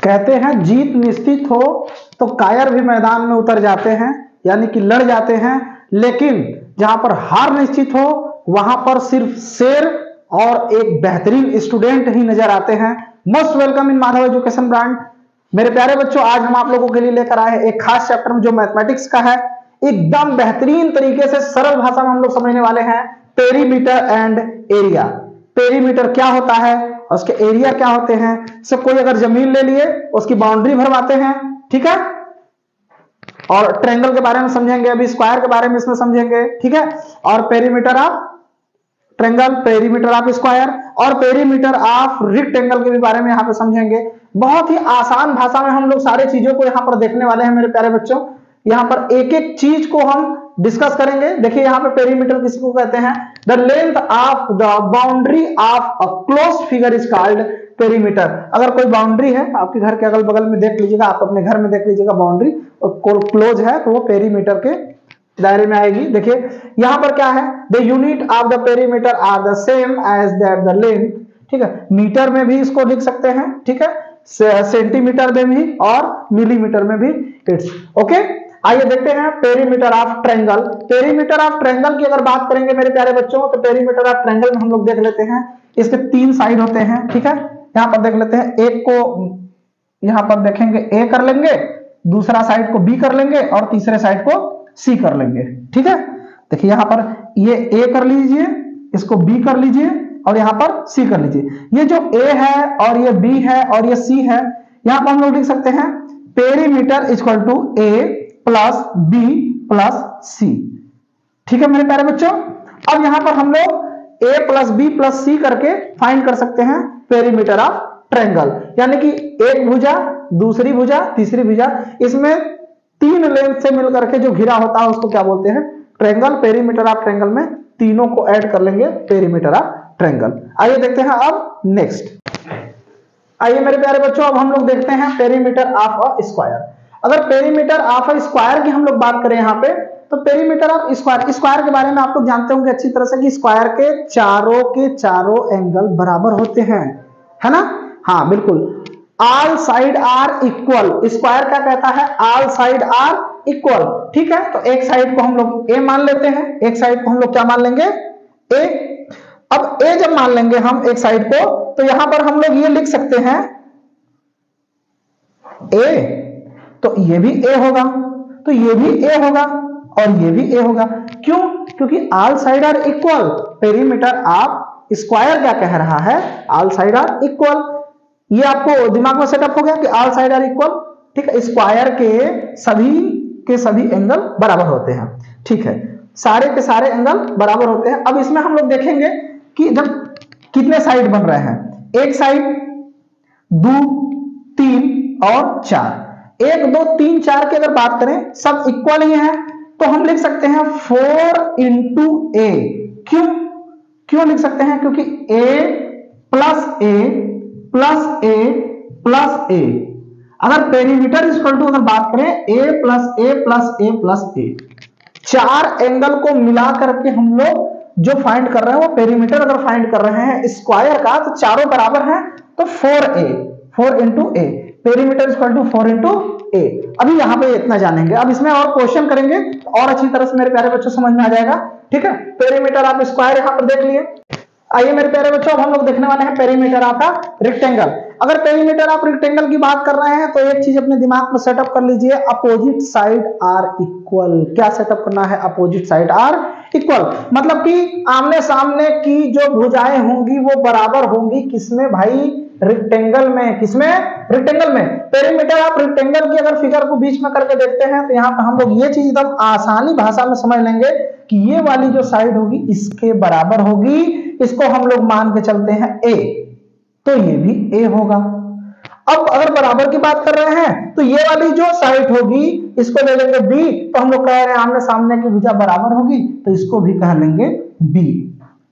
कहते हैं जीत निश्चित हो तो कायर भी मैदान में उतर जाते हैं, यानी कि लड़ जाते हैं, लेकिन जहां पर हार निश्चित हो वहां पर सिर्फ शेर और एक बेहतरीन स्टूडेंट ही नजर आते हैं। Most welcome in Madhav education brand. मेरे प्यारे बच्चों, आज हम आप लोगों के लिए लेकर आए हैं एक खास चैप्टर में जो मैथमेटिक्स का है। एकदम बेहतरीन तरीके से सरल भाषा में हम लोग समझने वाले हैं पेरीमीटर एंड एरिया। पेरीमीटर क्या होता है, उसके एरिया क्या होते हैं। सब कोई अगर जमीन ले लिए उसकी बाउंड्री भरवाते हैं, ठीक है, और ट्रायंगल के बारे में समझेंगे, अभी स्क्वायर के बारे में इसमें समझेंगे, ठीक है, और perimeter of triangle, perimeter of square और पेरीमीटर ऑफ रेक्टेंगल के भी बारे में यहाँ पे समझेंगे। बहुत ही आसान भाषा में हम लोग सारी चीजों को यहाँ पर देखने वाले हैं मेरे प्यारे बच्चों। यहाँ पर एक एक चीज को हम डिस्कस करेंगे। देखिए यहाँ पे पेरीमीटर किसी को कहते हैं, the length of the boundary of a close figure is called perimeter. अगर कोई बाउंड्री है आपके घर के अगल बगल में देख लीजिएगा, आप अपने घर में देख लीजिएगा बाउंड्री क्लोज है तो वो पेरीमीटर के दायरे में आएगी। देखिए यहां पर क्या है, the unit of the perimeter are the same as that the length, ठीक है, मीटर में भी इसको लिख सकते हैं, ठीक है, सेंटीमीटर में भी और मिलीमीटर में भी। It's okay. आइए देखते हैं perimeter of triangle. Perimeter of triangle की अगर बात करेंगे मेरे प्यारे बच्चों तो पेरीमीटर ऑफ ट्रायंगल में हम लोग देख लेते हैं इसके 3 साइड होते हैं, ठीक है। यहां पर देख लेते हैं, एक को यहां पर देखेंगे ए कर लेंगे, दूसरा साइड को बी कर लेंगे और तीसरे साइड को सी कर लेंगे, ठीक है। देखिए यहां पर ये ए कर लीजिए, इसको बी कर लीजिए और यहां पर सी कर लीजिए। ये जो ए है और ये बी है और ये सी है, यहां पर हम लोग लिख सकते हैं perimeter equal to A plus B plus C, ठीक है मेरे प्यारे बच्चों। अब यहां पर हम लोग ए प्लस बी प्लस सी करके फाइंड कर सकते हैं पेरीमीटर ऑफ ट्रायंगल, यानी कि एक भुजा, दूसरी भुजा, तीसरी भुजा, इसमें 3 लेंथ से मिलकर के जो घिरा होता है उसको क्या बोलते हैं, ट्रायंगल। पेरीमीटर ऑफ ट्रायंगल में तीनों को ऐड कर लेंगे, पेरीमीटर ऑफ ट्रायंगल। आइए देखते हैं अब नेक्स्ट। आइए मेरे प्यारे बच्चों, अब हम लोग देखते हैं पेरीमीटर ऑफ अ स्क्वायर। अगर पेरीमीटर ऑफ अ स्क्वायर की हम लोग बात करें यहाँ पे, तो पेरीमीटर ऑफ स्क्वायर, स्क्वायर के बारे में आप लोग जानते होंगे अच्छी तरह से कि स्क्वायर के चारों एंगल बराबर होते हैं, है ना। हाँ बिल्कुल, all side are equal. Square क्या कहता है, ऑल साइड आर इक्वल, ठीक है। तो एक साइड को हम लोग ए मान लेते हैं, एक साइड को हम लोग क्या मान लेंगे, ए। अब ए जब मान लेंगे हम एक साइड को, तो यहां पर हम लोग ये लिख सकते हैं ए, तो ये भी ए होगा, तो ये भी ए होगा और ये भी ए होगा। क्यों? क्योंकि all side are equal. Perimeter of square क्या कह रहा है, ऑल साइड आर इक्वल। ये आपको दिमाग में सेटअप हो गया कि ऑल साइड आर इक्वल, ठीक है। स्क्वायर के सभी एंगल बराबर होते हैं, ठीक है, सारे के सारे एंगल बराबर होते हैं। अब इसमें हम लोग देखेंगे कि जब कितने साइड बन रहे हैं, एक साइड, 2, 3 और 4। 1, 2, 3, 4 की अगर बात करें सब इक्वल ही है, तो हम लिख सकते हैं 4 इंटू ए। क्यों लिख सकते हैं, क्योंकि ए plus A plus A plus ए। अगर पेरीमीटर इक्वल टू अगर बात करें ए plus A plus A plus A, 4 angle को मिला करके हम लोग जो फाइंड कर रहे हैं वो पेरीमीटर अगर फाइंड कर रहे हैं स्क्वायर का, तो चारों बराबर हैं, तो 4a, 4 into A, perimeter equal to 4 into A. अभी यहाँ पे इतना जानेंगे, अब इसमें और क्वेश्चन करेंगे और अच्छी तरह से मेरे प्यारे बच्चों समझ में आ जाएगा, ठीक है। पेरीमीटर ऑफ स्क्वायर यहाँ पर देख लिए। आइए मेरे प्यारे बच्चों, अब हम लोग देखने वाले हैं पेरीमीटर ऑफ रेक्टेंगल। अगर पेरीमीटर ऑफ रेक्टेंगल की बात कर रहे हैं तो एक चीज अपने दिमाग में सेटअप कर लीजिए, अपोजिट साइड आर इक्वल। क्या सेटअप करना है, अपोजिट साइड आर इक्वल, मतलब कि आमने सामने की जो भुजाएं होंगी वो बराबर होंगी, किसमें भाई, रेक्टेंगल में। किसमें, रेक्टेंगल में। पेरीमीटर ऑफ रेक्टेंगल की अगर फिगर को बीच में करके देखते हैं तो यहाँ पे हम लोग ये चीज एकदम आसानी भाषा में समझ लेंगे कि ये वाली जो साइड होगी इसके बराबर होगी, इसको हम लोग मान के चलते हैं ए, तो ये भी ए होगा। अब अगर बराबर की बात कर रहे हैं तो ये वाली जो साइड होगी इसको ले लेंगे बी, तो हम लोग कह रहे हैं आमने सामने की भुजा बराबर होगी तो इसको भी कह लेंगे बी,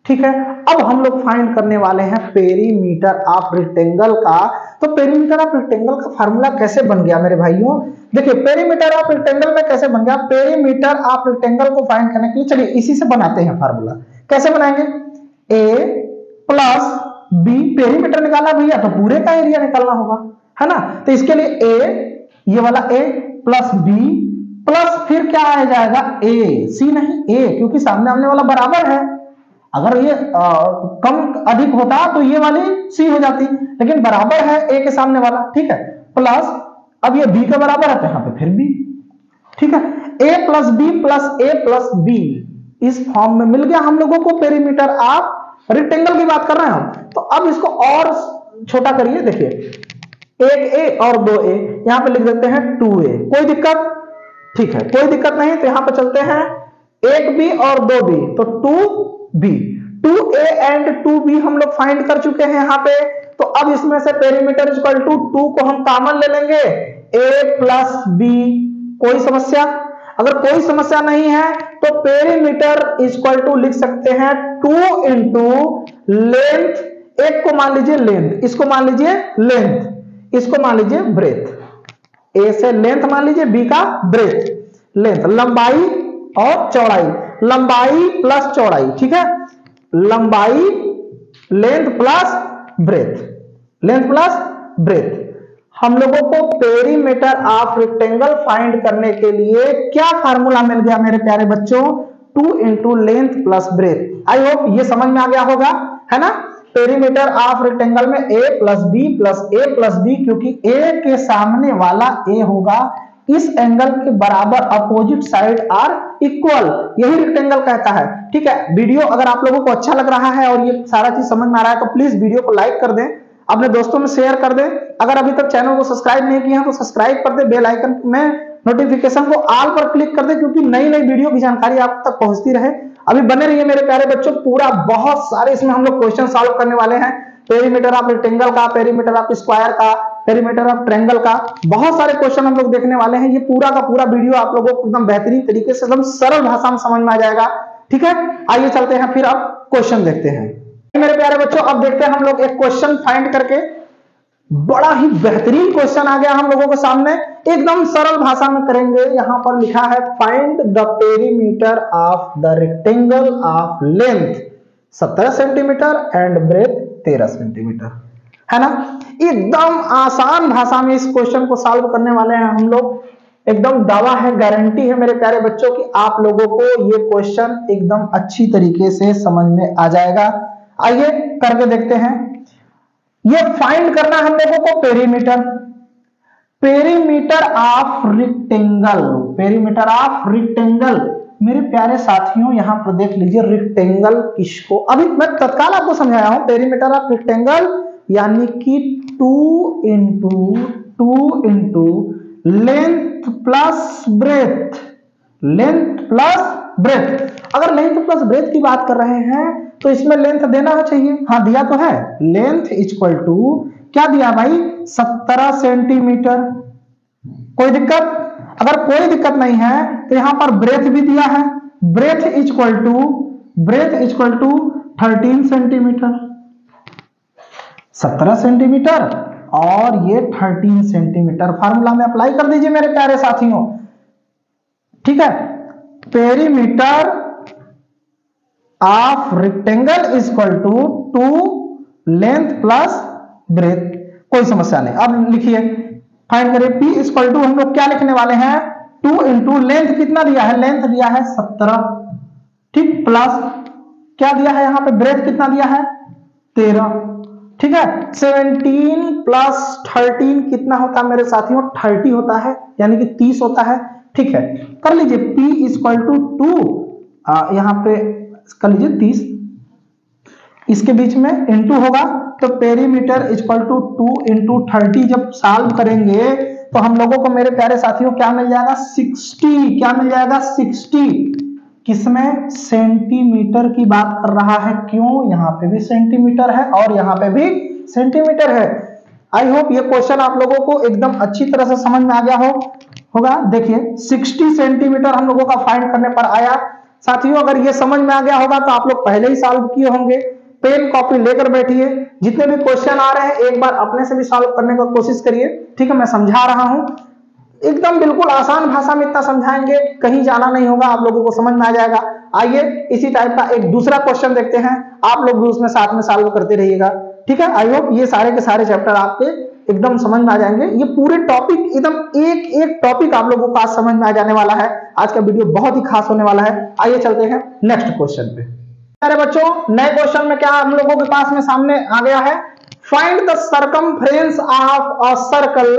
ठीक है। अब हम लोग फाइंड करने वाले हैं पेरीमीटर ऑफ रेक्टेंगल का। तो पेरीमीटर ऑफ रेक्टेंगल का फार्मूला कैसे बन गया मेरे भाइयों, देखिए पेरीमीटर ऑफ रेक्टेंगल में कैसे बन गया। पेरीमीटर ऑफ रेक्टेंगल को फाइंड करने के लिए चलिए इसी से बनाते हैं फार्मूला। कैसे बनाएंगे, ए प्लस बी, पेरीमीटर निकाला भैया तो पूरे का एरिया निकालना होगा, है ना। तो इसके लिए ए, ये वाला ए प्लस बी प्लस फिर क्या आ जाएगा ए, सी नहीं ए, क्योंकि सामने आमने वाला बराबर है। अगर ये कम अधिक होता तो ये वाली सी हो जाती, लेकिन बराबर है ए के सामने वाला, ठीक है। प्लस अब ये बी के बराबर है तो यहाँ पे फिर बी, ठीक है। ए plus B plus A plus B इस फॉर्म में मिल गया हम लोगों को पेरीमीटर ऑफ रेक्टेंगल की बात कर रहे हैं हम। तो अब इसको और छोटा करिए, देखिए एक ए और दो ए, यहां पे लिख देते हैं 2a, कोई दिक्कत, ठीक है कोई दिक्कत नहीं। तो यहां पे चलते हैं एक बी और दो बी, तो 2b, 2a एंड 2b हम लोग फाइंड कर चुके हैं यहाँ पे। तो अब इसमें से पेरीमीटर इक्वल टू 2 को हम कॉमन ले लेंगे, a प्लस बी, कोई समस्या? अगर कोई समस्या नहीं है तो पेरीमीटर इक्वल टू लिख सकते हैं 2 इंटू लेंथ, एक को मान लीजिए लेंथ, इसको मान लीजिए लेंथ, इसको मान लीजिए ब्रेथ, ए से लेंथ मान लीजिए, बी का ब्रेथ, लेंथ लंबाई और चौड़ाई, लंबाई प्लस चौड़ाई, ठीक है, लंबाई length plus breath, length plus breath. हम लोगों को पेरीमीटर ऑफ रेक्टेंगल फाइंड करने के लिए क्या फार्मूला मिल गया मेरे प्यारे बच्चों, 2 into length plus breadth. I hope ये समझ में आ गया होगा, है ना। पेरीमीटर ऑफ रेक्टेंगल में a plus B plus A plus B, क्योंकि a के सामने वाला a होगा इस एंगल के बराबर, अपोजिट साइड आर इक्वल, यही रेक्टेंगल कहता है, ठीक है। वीडियो अगर आप लोगों को अच्छा लग रहा है और ये सारा चीज समझ में आ रहा है तो प्लीज वीडियो को लाइक कर दें, अपने दोस्तों में शेयर कर दें। अगर अभी तक चैनल को सब्सक्राइब नहीं किया तो सब्सक्राइब कर दें, बेल आइकन में नोटिफिकेशन को ऑल पर क्लिक कर दें, क्योंकि नई नई वीडियो की जानकारी आप तक पहुंचती रहे। अभी बने रहिए मेरे प्यारे बच्चों, पूरा बहुत सारे इसमें हम लोग क्वेश्चन सॉल्व करने वाले हैं, पेरीमीटर ऑफ रेक्टेंगल का, पेरीमीटर ऑफ स्क्वायर का, पेरीमीटर ऑफ ट्रायंगल का, बहुत सारे क्वेश्चन हम लोग देखने वाले हैं। ये पूरा का पूरा वीडियो आप लोगों को एकदम बेहतरीन तरीके से, एकदम सरल भाषा में समझ में आ जाएगा, ठीक है। आइए चलते हैं फिर अब क्वेश्चन देखते हैं मेरे प्यारे बच्चों। अब देखते हैं हम लोग एक क्वेश्चन फाइंड करके, बड़ा ही बेहतरीन क्वेश्चन आ गया हम लोगों के सामने, एकदम सरल भाषा में करेंगे। यहां पर लिखा है find the perimeter of the rectangle of length 17 centimetre and breadth 13 centimetre, है ना। एकदम आसान भाषा में इस क्वेश्चन को सॉल्व करने वाले हैं हम लोग, एकदम दावा है, गारंटी है मेरे प्यारे बच्चों की आप लोगों को ये क्वेश्चन एकदम अच्छी तरीके से समझ में आ जाएगा। आइए करके देखते हैं। ये फाइंड करना हम लोगों को perimeter, perimeter of rectangle, perimeter of rectangle. मेरे प्यारे साथियों यहां पर देख लीजिए रेक्टेंगल किसको, अभी मैं तत्काल आपको समझाया हूं, पेरीमीटर ऑफ रेक्टेंगल यानी कि 2 into length plus breath, length plus breath. अगर लेंथ प्लस ब्रेथ की बात कर रहे हैं तो इसमें लेंथ देना चाहिए, हाँ दिया तो है, लेंथ इक्वल टू क्या दिया भाई 17 सेंटीमीटर, कोई दिक्कत? अगर कोई दिक्कत नहीं है तो यहां पर ब्रेथ भी दिया है, breadth equal to 13 centimetre, 17 centimetre और ये 13 सेंटीमीटर, फार्मूला में अप्लाई कर दीजिए मेरे प्यारे साथियों, ठीक है। Perimeter of rectangle equal to 2 length plus breadth, कोई समस्या नहीं। अब लिखिए फाइंड करिए P इक्वल टू, हम लोग क्या लिखने वाले हैं 2 इंटू लेंथ कितना दिया है, लेंथ दिया है 17, ठीक, प्लस क्या दिया है यहां पे ब्रेथ कितना दिया है 13, ठीक है। 17 प्लस 13 कितना होता है मेरे साथियों 30 होता है, यानी कि 30 होता है, ठीक है। कर लीजिए P इक्वल टू 2, यहां पे कर लीजिए 30, इसके बीच में इंटू होगा तो पेरीमीटर इक्वल टू 2 इंटू 30 जब सॉल्व करेंगे तो हम लोगों को मेरे प्यारे साथियों क्या मिल जाएगा 60, क्या मिल जाएगा 60, किसमें सेंटीमीटर की बात कर रहा है, क्यों यहां पे भी सेंटीमीटर है और यहां पे भी सेंटीमीटर है। आई होप ये क्वेश्चन आप लोगों को एकदम अच्छी तरह से समझ में आ गया होगा। देखिए 60 सेंटीमीटर हम लोगों का फाइंड करने पर आया। साथियों अगर ये समझ में आ गया होगा तो आप लोग पहले ही सॉल्व किए होंगे, पेन कॉपी लेकर बैठिए, जितने भी क्वेश्चन आ रहे हैं एक बार अपने से भी सॉल्व करने की कोशिश करिए, ठीक है। मैं समझा रहा हूं एकदम बिल्कुल आसान भाषा में, इतना समझाएंगे कहीं जाना नहीं होगा, आप लोगों को समझ में आ जाएगा। आइए इसी टाइप का एक दूसरा क्वेश्चन देखते हैं, आप लोग भी उसमें साथ में सॉल्व करते रहिएगा, ठीक है। आई होप ये सारे के सारे चैप्टर आपके एकदम समझ में आ जाएंगे। ये पूरे टॉपिक एकदम एक एक टॉपिक आप लोगों को आज समझ में आ जाने वाला है। आज का वीडियो बहुत ही खास होने वाला है। आइए चलते हैं नेक्स्ट क्वेश्चन पे। अरे बच्चों, नए क्वेश्चन में क्या हम लोगों के पास में सामने आ गया है, find the circumference of a circle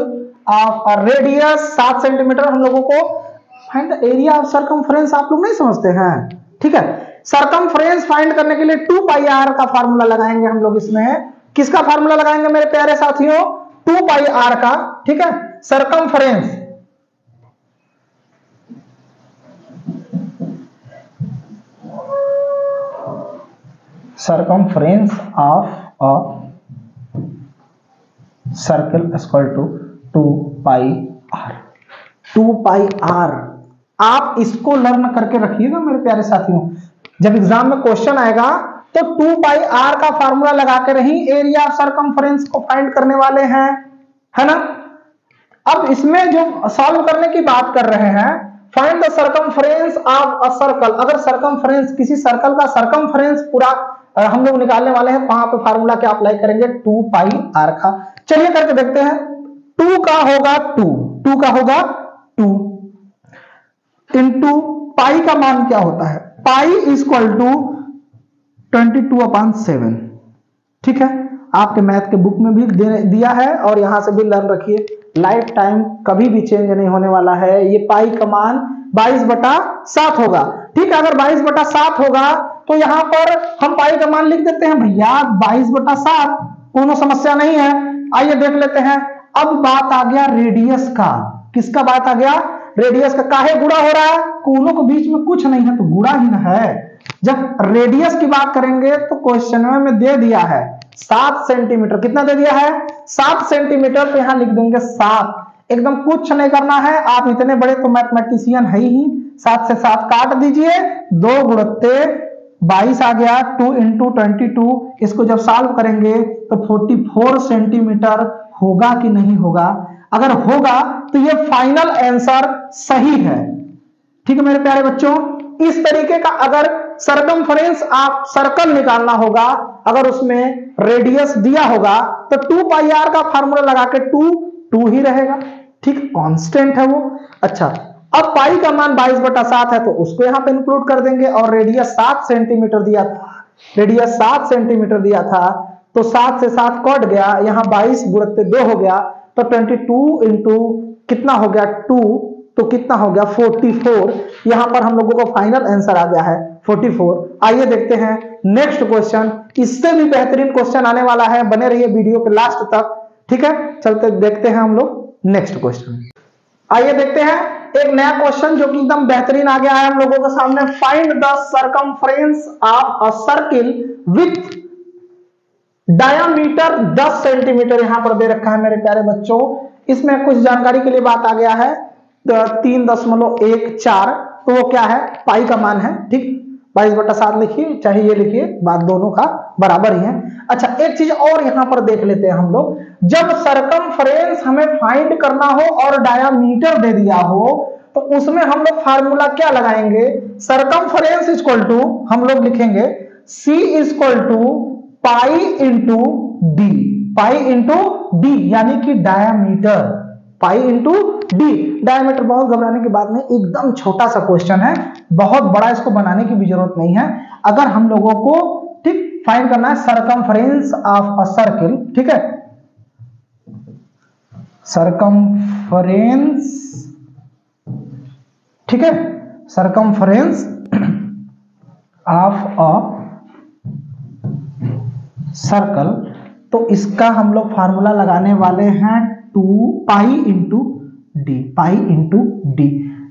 of a radius 7 centimetre. हम लोगों को find the area of circumference आप लोग नहीं समझते हैं, ठीक है। सरकमफ्रेंस फाइंड करने के लिए 2 पाई आर का फार्मूला लगाएंगे हम लोग। इसमें किसका फार्मूला लगाएंगे मेरे प्यारे साथियों? 2 पाई आर का, ठीक है। Circumference of a circle equal to 2 pi R. 2 pi R आप इसको लर्न करके रखिएगा मेरे प्यारे साथियों। जब एग्जाम में क्वेश्चन आएगा तो 2 पाई आर का फार्मूला लगा कर ही एरिया ऑफ सरकमफ्रेंस को फाइंड करने वाले हैं, है ना। अब इसमें जो सॉल्व करने की बात कर रहे हैं, find the circumference of a circle. अगर सरकमफ्रेंस किसी सर्कल का सरकमफ्रेंस पूरा हम लोग निकालने वाले हैं, वहां पे फार्मूला क्या अप्लाई करेंगे? 2 पाई आर का। चलिए करके देखते हैं। 2 का होगा 2 का होगा 2 इंटू पाई का मान क्या होता है? पाई इक्वल टू 22/7, ठीक है। आपके मैथ के बुक में भी दिया है और यहां से भी लर्न रखिए। लाइफ टाइम कभी भी चेंज नहीं होने वाला है। ये पाई का मान 22/7 होगा, ठीक है। अगर 22/7 होगा तो यहां पर हम पाई का मान लिख देते हैं भैया 22/7, कोनो समस्या नहीं है। आइए देख लेते हैं। अब बात आ गया रेडियस का। किसका बात आ गया? रेडियस का। काहे गुणा हो रहा है? कोनों के बीच में कुछ नहीं है तो गुणा ही ना है। जब रेडियस की बात करेंगे तो क्वेश्चन में दे दिया है 7 सेंटीमीटर। कितना दे दिया है? 7 सेंटीमीटर। तो यहां लिख देंगे 7। एकदम कुछ नहीं करना है, आप इतने बड़े तो मैथमेटिशियन है ही। 7 से 7 काट दीजिए, 2 गुणते 22 आ गया। 2 इंटू 22, इसको जब सॉल्व करेंगे तो 44 सेंटीमीटर होगा कि नहीं होगा? अगर होगा तो ये फाइनल आंसर सही है, ठीक है मेरे प्यारे बच्चों। इस तरीके का अगर सरकमफ्रेंस आप सर्कल निकालना होगा, अगर उसमें रेडियस दिया होगा तो 2 पाई आर का फार्मूला लगा के 2 ही रहेगा, ठीक, कांस्टेंट है वो। अच्छा, अब पाई का मान 22/7 है तो उसको यहां पे इंक्लूड कर देंगे। और रेडियस 7 सेंटीमीटर दिया था, रेडियस 7 सेंटीमीटर दिया था तो 7 से 7 कट गया, यहां 22 गुणित 2 हो गया तो 22 इंटू कितना हो गया 2, तो कितना हो गया 44। यहां पर हम लोगों को फाइनल आंसर आ गया है 44। आइए देखते हैं नेक्स्ट क्वेश्चन। इससे भी बेहतरीन क्वेश्चन आने वाला है, बने रहिए वीडियो के लास्ट तक, ठीक है। चलते देखते हैं हम लोग नेक्स्ट क्वेश्चन। आइए देखते हैं एक नया क्वेश्चन जो कि एकदम बेहतरीन आ गया है हम लोगों के सामने। Find the circumference of a circle with diameter 10 centimetre यहां पर दे रखा है मेरे प्यारे बच्चों। इसमें कुछ जानकारी के लिए बात आ गया है 3.14, तो वो क्या है? पाई का मान है, ठीक। 22/7 लिखिए चाहे ये लिखिए, बात दोनों का बराबर ही है। अच्छा, एक चीज और यहां पर देख लेते हैं हम लोग। जब सरकमफ्रेंस हमें फाइंड करना हो और डायामीटर दे दिया हो तो उसमें हम लोग फार्मूला क्या लगाएंगे? सरकमफ्रेंस इक्वल टू हम लोग लिखेंगे C equal to pi into D. Pi into D यानी कि diameter, pi into D. Diameter बहुत घबराने की बात नहीं, एकदम छोटा सा क्वेश्चन है, बहुत बड़ा इसको बनाने की भी जरूरत नहीं है। अगर हम लोगों को ठीक फाइंड करना है सरकमफ्रेंस ऑफ अ सर्किल, ठीक है, सरकमफ्रेंस, ठीक है, सरकमफ्रेंस ऑफ अ सर्कल, तो इसका हम लोग फार्मूला लगाने वाले हैं 2 पाई into D. Pi into D,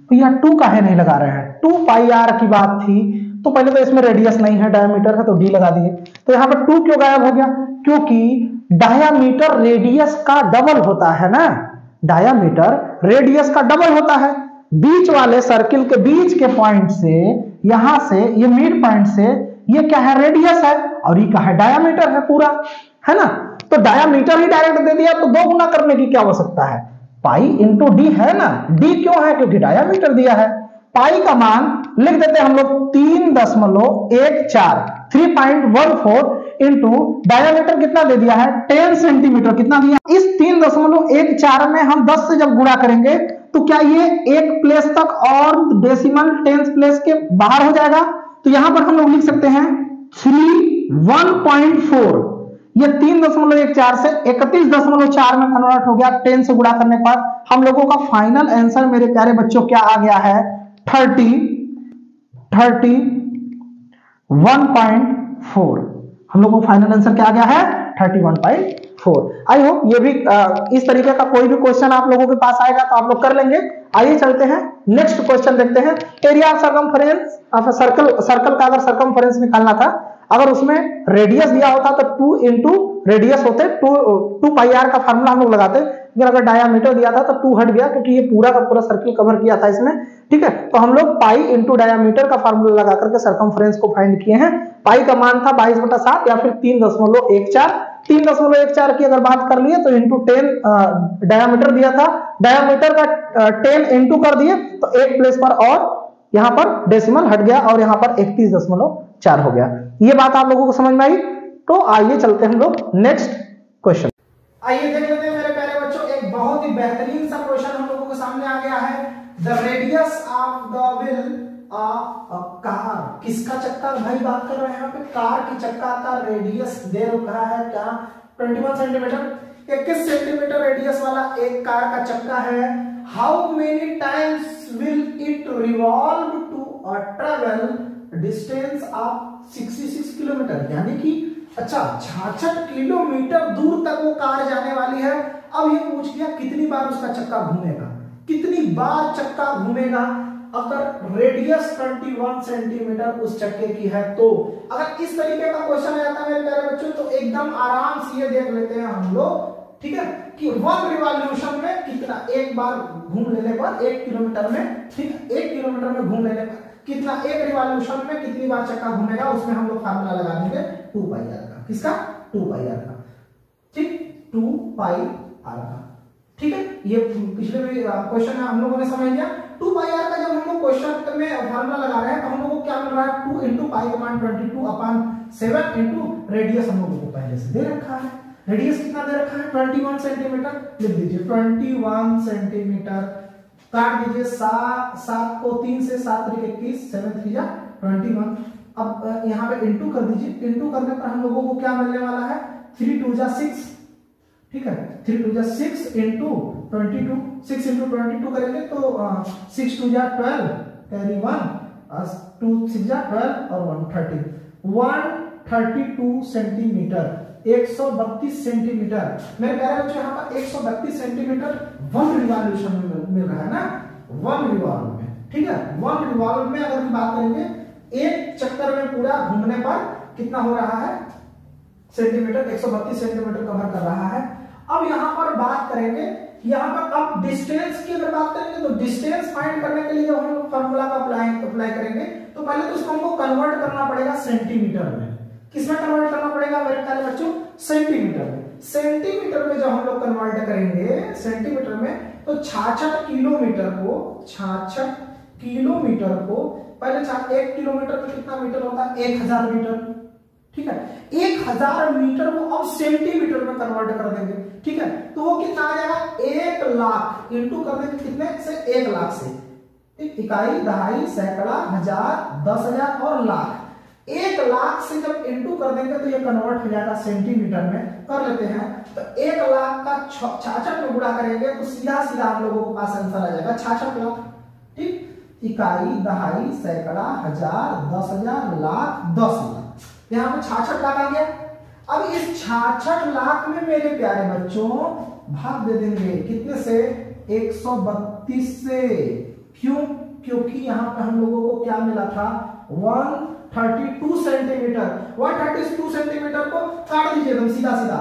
तो यह 2 काहे नहीं लगा रहे हैं? 2 पाई आर की बात थी तो पहले तो इसमें रेडियस नहीं है, डायमीटर है, तो डी लगा दिए। तो यहां पर 2 क्यों गायब हो गया? क्योंकि डायमीटर रेडियस का डबल होता है ना, डायमीटर रेडियस का डबल होता है। बीच वाले सर्किल के बीच के पॉइंट से, यहां से ये मिड पॉइंट से, ये क्या है? रेडियस है, और ये क्या है? डायमीटर है पूरा, है ना। तो डायमीटर ही डायरेक्ट दे दिया तो 2 गुना करने की क्या आवश्यकता है? पाई इंटू डी है ना। डी क्यों है? क्योंकि डायमीटर दिया है। पाई का मान लिख देते हैं हम लोग 3.14, 3.14 इंटू डायमीटर कितना दे दिया है 10 सेंटीमीटर, कितना दिया, इस 3.14 में हम 10 से जब गुणा करेंगे तो क्या ये एक प्लेस तक और डेसिमल 10 प्लेस के बाहर हो जाएगा। तो यहां पर हम लोग लिख सकते हैं 1.4, ये 3.14 से 31.4 में कन्वर्ट हो गया 10 से गुणा करने पर। हम लोगों का फाइनल आंसर मेरे प्यारे बच्चों क्या आ गया है 31.4। हम लोगों को फाइनल आंसर क्या आ गया है 31.4। आई होप ये भी इस तरीके का कोई भी क्वेश्चन आप लोगों के पास आएगा तो आप लोग कर लेंगे। आइए चलते हैं नेक्स्ट क्वेश्चन देखते हैं। एरिया ऑफ सर्कमफरेंस, सर्कल का अगर सर्कमफरेंस निकालना था, अगर उसमें रेडियस दिया होता तो 2 इंटू रेडियस होते, 2 पाई आर का फार्मूला हम लोग लगाते, लेकिन अगर डायामीटर दिया था तो 2 हट गया क्योंकि ये पूरा का पूरा सर्कल कवर किया था इसमें। ठीक है, तो हम लोग पाई इंटू डायामीटर का फार्मूला लगा करके सर्कमफ्रेंस को फाइंड किए हैं। पाई का मान था 22/7 या फिर 3.14। 3.14 की अगर बात कर लिए तो इंटू 10 डायामीटर दिया था, डायामीटर का 10 इंटू कर दिए तो एक प्लेस पर और यहां पर डेसिमल हट गया और यहां पर 31.4 हो गया। ये बात आप लोगों को समझ में आई। तो आइए चलते हैं हम लोग नेक्स्ट क्वेश्चन। आइए देख लेते हैं मेरे प्यारे बच्चों, एक बहुत ही बेहतरीन सा क्वेश्चन हम लोगों के सामने आ गया है। The radius of the wheel car, किसका चक्का भाई बात कर रहे हैं यहाँ पे, कार की चक्का का रेडियस दे रखा है क्या 21 सेंटीमीटर। 21 सेंटीमीटर रेडियस वाला एक कार का चक्का है। How many times will it revolve to travel distance of 66 kilometre, यानी कि अच्छा 66 किलोमीटर दूर तक वो कार जाने वाली है। अब ये पूछ लिया कितनी बार उसका चक्का घूमेगा, कितनी बार चक्का घूमेगा। अगर रेडियस 21 सेंटीमीटर उस चक्के की है तो अगर इस तरीके का क्वेश्चन आता है मेरे प्यारे बच्चों तो एकदम आराम से ये देख लेते हैं हम लोग, ठीक है, कि 1 रिवॉल्यूशन में कितना, एक बार घूम लेने पर 1 किलोमीटर में, ठीक है, 1 किलोमीटर में घूम लेने पर कितना, एक रिवॉल्यूशन में कितनी बार चक्का घूमेगा, उसमें हम लोग फार्मूला लगा देंगे 2 पाई आर का। किसका 2 पाई आर का, ठीक, 2 पाई आर का। ठीक है, ये पिछले क्वेश्चन में हम लोगों ने समझ लिया। 2 पाई आर का जब हम लोग क्वेश्चन में फार्मूला लगा रहे हैं तो हम लोगों को क्या मिल रहा है 2 इंटू पाई का मान 22/7 इंटू रेडियस हम लोगों को पहले से दे रखा है। रेडियस कितना दे रखा है 21 सेंटीमीटर, लिख दीजिए 21 सेंटीमीटर। काट दीजिए 7 को 3 से 7 3 21, 7 3 21। अब यहाँ पे इंटू कर दीजिए, इंटू करने पर हम लोगों को क्या मिलने वाला है 3 2 6, ठीक है, 3 2 6 इंटू 22, 6 इंटू 22 करेंगे तो 6 2 12 कैरी 1, 2 6 12 और 132 सेंटीमीटर, 132 सेंटीमीटर। मेरे प्यारे बच्चों यहाँ पर 132 सेंटीमीटर 1 रिवॉल्यूशन में मिल रहा है ना, 1 रिवॉल्व में, ठीक है। 1 रिवॉल्व में अगर हम बात करेंगे एक चक्कर में पूरा घूमने पर कितना हो रहा है सेंटीमीटर, 132 सेंटीमीटर कवर कर रहा है। अब यहां पर बात करेंगे, यहां पर अब डिस्टेंस की अगर बात करेंगे तो डिस्टेंस फाइंड करने के लिए जब हम लोग फार्मूला का अप्लाई करेंगे तो पहले तो उसको हमको कन्वर्ट करना पड़ेगा सेंटीमीटर में। किसमें कन्वर्ट करना पड़ेगा मेरे प्यारे बच्चों, सेंटीमीटर में। सेंटीमीटर में जब हम लोग कन्वर्ट करेंगे सेंटीमीटर में तो 66 किलोमीटर को पहले 1 किलोमीटर में कितना मीटर होता है 1000 मीटर, ठीक है। 1000 मीटर को अब सेंटीमीटर में कन्वर्ट कर देंगे, ठीक है, तो वो कितना आ जाएगा 1 लाख इंटू कर देंगे कितने से 1 लाख से, इकाई, दहाई, सैकड़ा, हजार, 10,000 और लाख। 1 लाख से जब इंटू कर देंगे तो ये कन्वर्ट हो जाएगा सेंटीमीटर में। कर लेते हैं तो 1 लाख का 66 में गुणा करेंगे तो सीधा सीधा हम लोगों के पास आंसर आ जाएगा 66 लाख, ठीक, इकाई, दहाई, सैकड़ा, हजार, 10,000, लाख, 10 लाख। यहाँ पे 66 लाख आ गया। अब इस 66 लाख में मेरे प्यारे बच्चों भाग दे देंगे कितने से 132 से, क्यों, क्योंकि यहाँ पे हम लोगों को क्या मिला था 132 सेंटीमीटर। 132 सेंटीमीटर को काट दीजिए एकदम सीधा सीधा,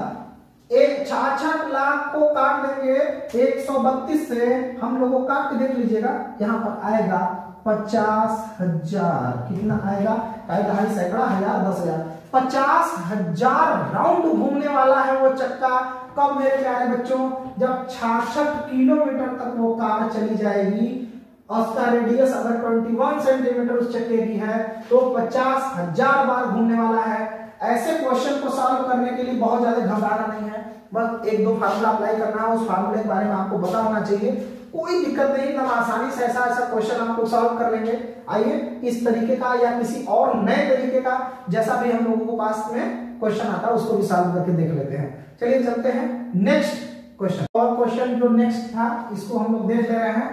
66 लाख को काट देंगे 132 से, हम लोगों को काट के देख लीजिएगा यहाँ पर आएगा 50,000। कितना आएगा, दहाई, सैकड़ा, हजार, 10,000, 50,000 राउंड घूमने वाला है वो चक्का। कब मेरे प्यारे बच्चों, जब 66 किलोमीटर तक वो कार चली जाएगी। उसका रेडियस अगर 21 सेंटीमीटर उस चक्के की है तो 50,000 बार घूमने वाला है। ऐसे क्वेश्चन को सॉल्व करने के लिए बहुत ज्यादा घबराना नहीं है, बस एक दो फार्मूला अप्लाई करना है, उस फार्मूले के बारे में आपको पता होना चाहिए, कोई दिक्कत नहीं, एकदम आसानी से ऐसा क्वेश्चन हम लोग सॉल्व कर लेंगे। आइए इस तरीके का या किसी और नए तरीके का जैसा भी हम लोगों को पास में क्वेश्चन आता है उसको भी सॉल्व करके देख लेते हैं। चलिए चलते हैं नेक्स्ट क्वेश्चन। और क्वेश्चन जो नेक्स्ट था इसको हम लोग देख ले रहे हैं।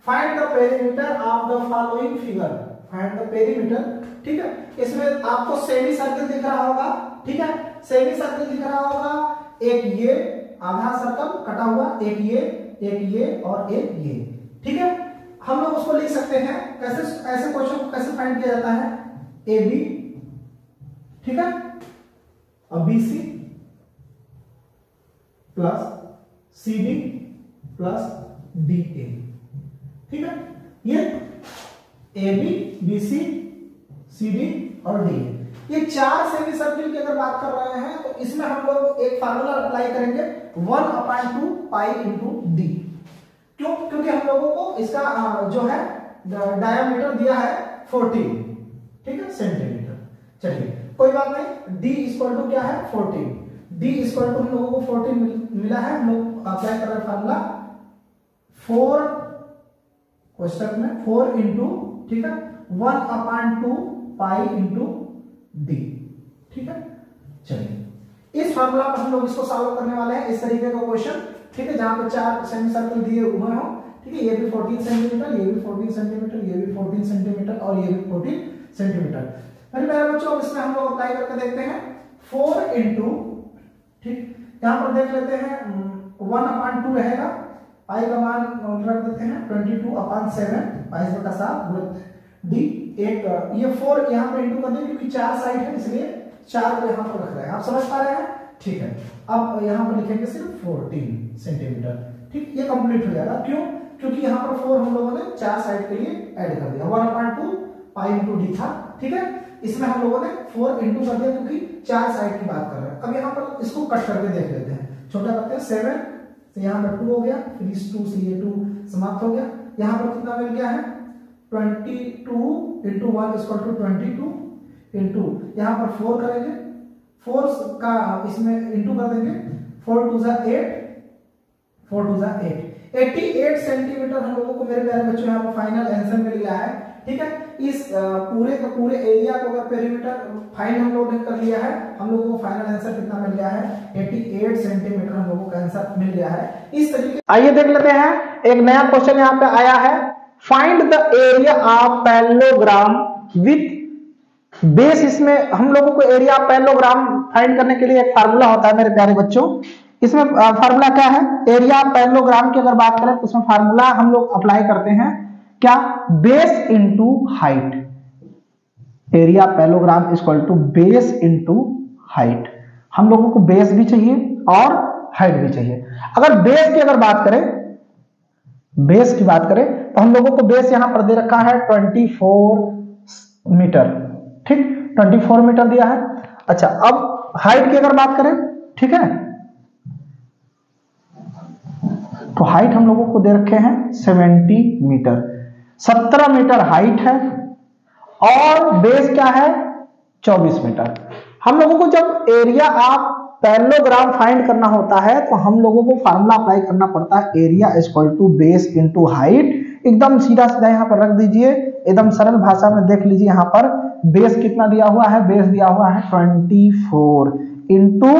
Find the perimeter of the following figure. Find the perimeter, ठीक है। इसमें आपको सेमी सर्कल दिख रहा होगा, ठीक है, सेमी सर्कल दिख रहा होगा, एक ये आधा सर्कल कटा हुआ, एक ये और एक ये, ठीक है। हम लोग उसको लिख सकते हैं कैसे, ऐसे क्वेश्चन को कैसे फाइंड किया जाता है, ए बी, ठीक है, और B C plus C D plus D A, ठीक है। ये A B, B C, C D और डी ए, ये चार सेमी सर्किल की अगर बात कर रहे हैं तो इसमें हम लोग एक फार्मूला अप्लाई करेंगे 1/2 पाई इंटू डी। क्यों? क्योंकि हम लोगों को इसका जो है डायमीटर दिया है 14, ठीक है, सेंटीमीटर। चलिए कोई बात नहीं, d इक्वल टू क्या है 14, d इक्वल टू हम लोगों को 14 मिला है। हम लोग अप्लाई कर रहे हैं फार्मूला 4 क्वेश्चन में 4 इंटू, ठीक है, 1/2 पाई इंटू डी, ठीक है। चलिए इस फार्मूला पर हम लोग इसको सॉल्व करने वाले हैं, इस तरीके का क्वेश्चन, ठीक है, जहां पे चार सेमी सर्कल दिए हुए हो, ठीक है, ये भी 14 सेंटीमीटर, ये भी 14 सेंटीमीटर, ये भी 14 सेंटीमीटर और ये भी 14 सेंटीमीटर। मेरे प्यारे बच्चों इसमें हम लोग अप्लाई करके देखते हैं 4 इंटू, ठीक, यहां पर देख लेते हैं 1/2 रहेगा, पाई का मान रख देते हैं 22/7, 22/7 डी, एक ये 4 यहां पे इंटू कर दें क्योंकि चार साइड है इसलिए 4 को यहां पर रख रहे हैं, आप समझ पा रहे हैं, ठीक है। अब यहां पर लिखेंगे सिर्फ 14 सेंटीमीटर, ठीक, ये कंप्लीट हो जाएगा। क्यों? क्योंकि यहां पर 4 हम लोगों ने चार साइड के लिए ऐड कर दिया, 1/2 पाई इंटू डी था, ठीक है। इसमें हम लोगों ने 4 इंटू कर दिया क्योंकि चार साइड की बात कर रहे हैं। अब यहां पर इसको कट करके देख लेते हैं, छोटा करते हैं 7 से यहां पर 2 हो गया, फिर इस 2 से ये 2 समाप्त हो गया, यहां पर कितना मिल गया है 22 इंटू 1 इक्वल टू 22 इंटू यहां पर 4 करेंगे, 4 का इसमें इंटू कर देंगे, 4 2 जा 8, 4 2 जा 8, 88 सेंटीमीटर हम लोगों को मेरे प्यारे बच्चों यहाँ पर फाइनल आंसर मिल गया है, ठीक है। इस पूरे का पूरे एरिया को अगर पेरीमीटर फाइंड हम लोगों ने कर लिया है, हम लोगों को फाइनल आंसर कितना मिल गया है 88 सेंटीमीटर हम लोगों का आंसर मिल गया है। इस तरीके आइए देख लेते हैं एक नया क्वेश्चन यहाँ पे आया है, find the area of parallelogram with base. इसमें हम लोगों को एरिया ऑफ पैरेललोग्राम फाइंड करने के लिए एक फार्मूला होता है मेरे प्यारे बच्चों। इसमें फार्मूला क्या है, एरिया ऑफ पैरेललोग्राम की अगर बात करें तो उसमें फार्मूला हम लोग अप्लाई करते हैं क्या, base into height. Area of parallelogram equal to base into height. हम लोगों को बेस भी चाहिए और हाइट भी चाहिए। अगर बेस की अगर बात करें, बेस की बात करें तो हम लोगों को बेस यहां पर दे रखा है 24 मीटर, ठीक, 24 मीटर दिया है। अच्छा अब हाइट की अगर बात करें, ठीक है, तो हाइट हम लोगों को दे रखे हैं 70 मीटर, 17 मीटर हाइट है और बेस क्या है 24 मीटर। हम लोगों को जब एरिया ऑफ पैरेललोग्राम फाइंड करना होता है तो हम लोगों को फार्मूला अप्लाई करना पड़ता है, area equal to base into height. एकदम सीधा सीधा यहाँ पर रख दीजिए, एकदम सरल भाषा में देख लीजिए, यहाँ पर बेस कितना दिया हुआ है, बेस दिया हुआ है 24 इंटू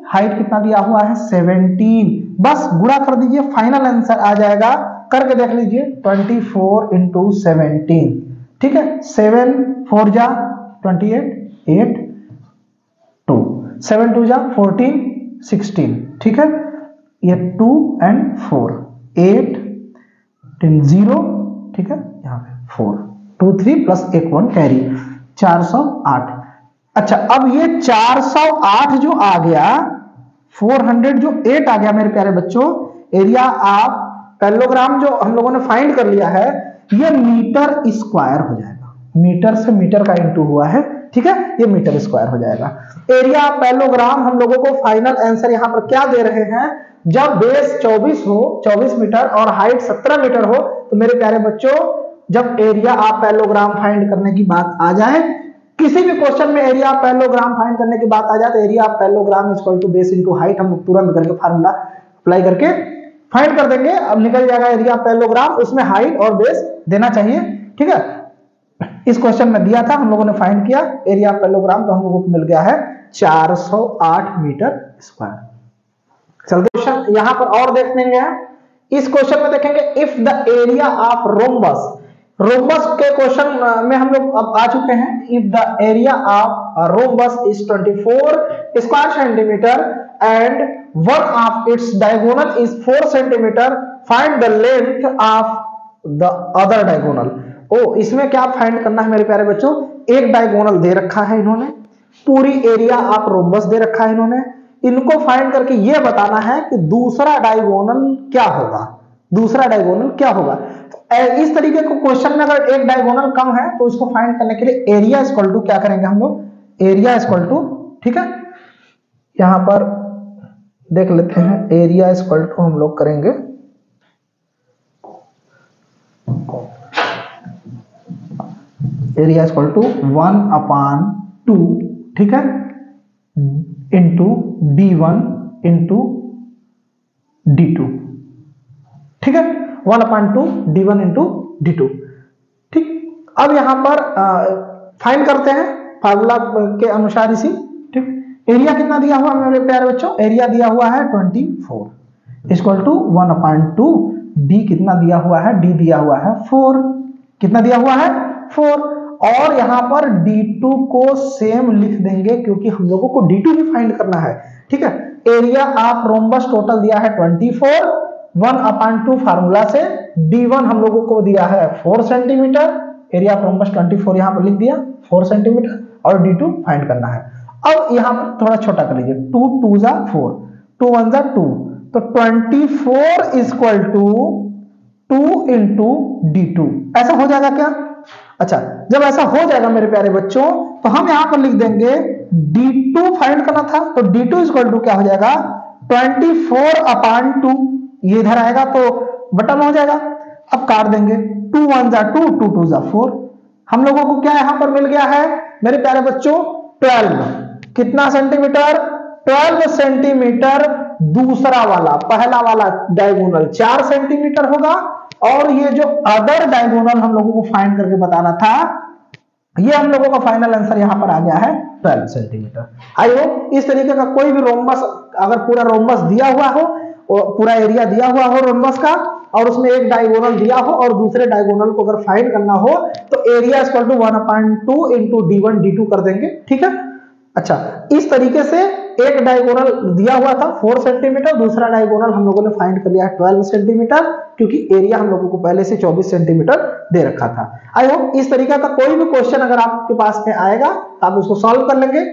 हाइट कितना दिया हुआ है 17, बस गुणा कर दीजिए, फाइनल आंसर आ जाएगा, करके देख लीजिए 24 इंटू 17, ठीक है, 7 4 जा 28, 8 2, 7 2 जा 14 16, ठीक है, ये 2 and 4 8 10 0, ठीक है, यहाँ पे 4 2 3 प्लस 1 1 कैरी 408। अच्छा अब ये 408 जो आ गया, 400 जो 8 आ गया मेरे प्यारे बच्चों, एरिया ऑफ पैरेललोग्राम जो हम लोगों ने फाइंड कर लिया है, ये मीटर स्क्वायर हो जाएगा, मीटर से मीटर का इंटू हुआ है, ठीक है, ये मीटर स्क्वायर हो जाएगा। एरिया ऑफ पैरेललोग्राम हम लोगों को फाइनल आंसर यहाँ पर क्या दे रहे हैं, जब बेस 24 हो 24 मीटर और हाइट 17 मीटर हो, तो मेरे प्यारे बच्चों जब एरिया ऑफ पैरेललोग्राम फाइंड करने की बात आ जाए किसी भी क्वेश्चन में एरिया ऑफ पैरेललोग्राम फाइंड करने की बात आ जाए तो area of parallelogram is equal to base into height हम लोग तुरंत करके फार्मूला अप्लाई करके फाइंड कर देंगे। अब निकल जाएगा एरिया ऑफ पैरेललोग्राम, उसमें हाइट और बेस देना चाहिए। ठीक है, इस क्वेश्चन में दिया था, हम लोगों ने फाइंड किया एरिया ऑफ पैरेललोग्राम, तो हम लोगों को मिल गया है 408 मीटर स्क्वायर। चलते क्वेश्चन यहां पर और देख लेंगे। इस क्वेश्चन में देखेंगे if the area of rhombus, rhombus के क्वेश्चन में हम लोग अब आ चुके हैं। If the area of rhombus is 24 square centimetre and one of its diagonal is 4 centimetre, find the length of the other diagonal. Oh, इसमें क्या फाइंड करना है मेरे प्यारे बच्चों, एक डायगोनल दे रखा है इन्होंने, पूरी एरिया ऑफ रोम्बस दे रखा है इन्होंने, इनको फाइंड करके ये बताना है कि दूसरा डायगोनल क्या होगा, दूसरा डायगोनल क्या होगा। तो इस तरीके को क्वेश्चन में अगर एक डायगोनल कम है तो इसको फाइंड करने के लिए एरिया इक्वल टू क्या करेंगे हम लोग, एरिया इक्वल टू, ठीक है, यहां पर देख लेते हैं, एरिया इक्वल टू हम लोग करेंगे एरिया इक्वल टू 1/2, ठीक है, इंटू d1 इंटू d2, ठीक है, 1/2 d1 इंटू d2। ठीक, अब यहां पर फाइंड करते हैं फार्मूला के अनुसार इसी। ठीक, एरिया कितना दिया हुआ मेरे प्यारे बच्चों, एरिया दिया हुआ है 24 इक्वल टू 1/2, d कितना दिया हुआ है, d दिया हुआ है 4, कितना दिया हुआ है 4, और यहां पर d2 को सेम लिख देंगे क्योंकि हम लोगों को d2 भी फाइंड करना है। ठीक है, एरिया ऑफ रोम्बस टोटल दिया है 24, 1/2 फार्मूला से, d1 हम लोगों को दिया है 4 सेंटीमीटर, एरिया ऑफ रोम्बस 24 यहां पर लिख दिया 4 सेंटीमीटर, और d2 फाइंड करना है। अब यहां पर थोड़ा छोटा कर लीजिए, 2 2 जा 4, 2 1 जा 2, तो 24 इक्वल टू 2 इंटू d2, ऐसा हो जाएगा क्या। अच्छा, जब ऐसा हो जाएगा मेरे प्यारे बच्चों तो हम यहां पर लिख देंगे d2 फाइंड करना था, तो d2 इक्वल टू क्या हो जाएगा 24/2, ये इधर आएगा तो बटन हो जाएगा। अब काट देंगे, 2 1 जा 2, 2 2 जा 4, हम लोगों को क्या यहां पर मिल गया है मेरे प्यारे बच्चों 12, कितना सेंटीमीटर, 12 सेंटीमीटर। दूसरा वाला, पहला वाला डायगोनल 4 सेंटीमीटर होगा, और ये जो अदर डायगोनल हम लोगों को फाइंड करके बताना था, ये हम लोगों का फाइनल आंसर यहां पर आ गया है 12 सेंटीमीटर। आई होप इस तरीके का कोई भी रोम्बस, अगर पूरा रोम्बस दिया हुआ हो, पूरा एरिया दिया हुआ हो रोम्बस का, और उसमें एक डायगोनल दिया हो और दूसरे डायगोनल को अगर फाइंड करना हो तो area equal to 1/2 into d1 d2 कर देंगे। ठीक है, अच्छा, इस तरीके से एक डायगोनल दिया हुआ था 4 सेंटीमीटर, दूसरा डायगोनल हम लोगों ने फाइंड कर लिया है 12 सेंटीमीटर, क्योंकि एरिया हम लोगों को पहले से 24 सेंटीमीटर दे रखा था। आई होप इस तरीके का कोई भी क्वेश्चन अगर आपके पास में आएगा तो आप उसको सॉल्व कर लेंगे।